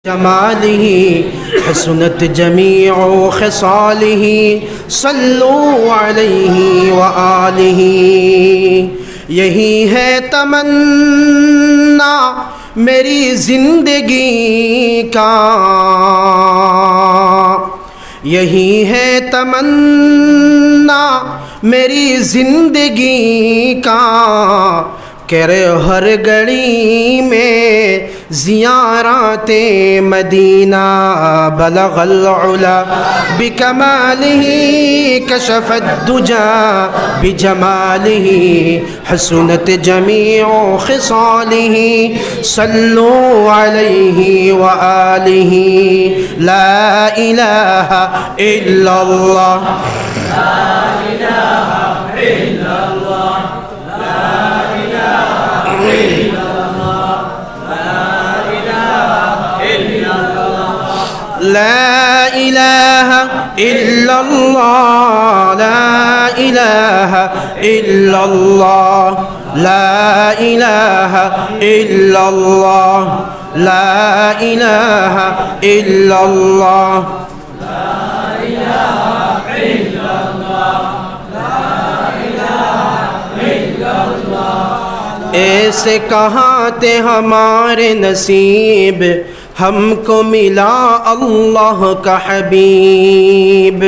जमालिही हसनत जमीउ खसालिही सल्लु अलैहि व आलिही। यही है तमन्ना मेरी जिंदगी का, यही है तमन्ना मेरी जिंदगी का। करे हर घड़ी में ज़ियारते मदीना। बलगल उला बिकमालिही कशफत दुजा बिजमालिही हसनत जमीउ खिसालिही सल्लु अलैहि व आलिही। ला इलाहा इल्लल्लाह, ला इलाहा इल्लल्लाह, لا إله إلا الله، لا إله إلا الله، لا إله إلا الله، لا إله إلا الله، لا إله إلا الله، لا إله إلا الله। ऐसे कहाँ थे हमारे नसीब, हमको मिला अल्लाह का हबीब।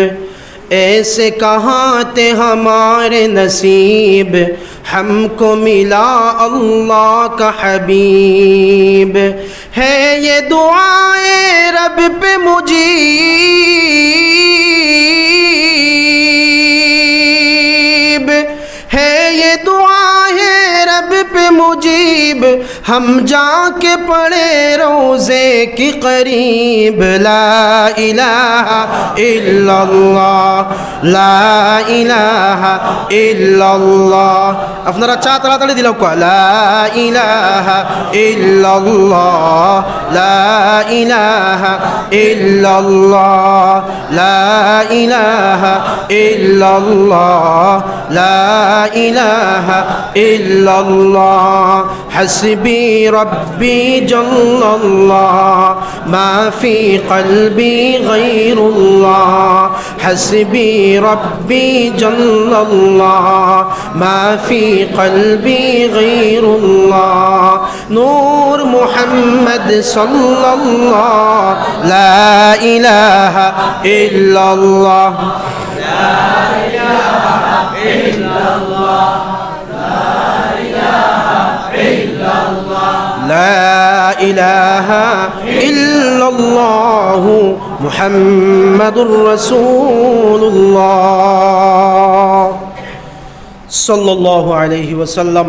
ऐसे कहाँ थे हमारे नसीब, हमको मिला अल्लाह का हबीब। है ये दुआएं रब पे मुजीब, है ये दुआएं रब पे मुजीब। हम जाके पढ़े रोज़े की करीब। ला इलाहा इल्लल्लाह, ला इलाहा इल्लल्लाह। আপনারা চা তাড়াতাড়ি দিলাও কয় লা ইলাহা ইল্লাল্লাহ, লা ইলাহা ইল্লাল্লাহ, লা ইলাহা ইল্লাল্লাহ, লা ইলাহা ইল্লাল্লাহ। হাসবি রব্বি জাল্লাল্লাহ মা ফি কলবি গায়রুল্লাহ। হাসবি রব্বি জাল্লাল্লাহ মা ফি কলবি গায়রুল্লাহ। নূর মুহাম্মদ সাল্লাল্লাহ, লা ইলাহা ইল্লাল্লাহ, লা ইলাহা ইল্লাল্লাহ, لا إله إلا الله محمد رسول الله صلى الله عليه وسلم।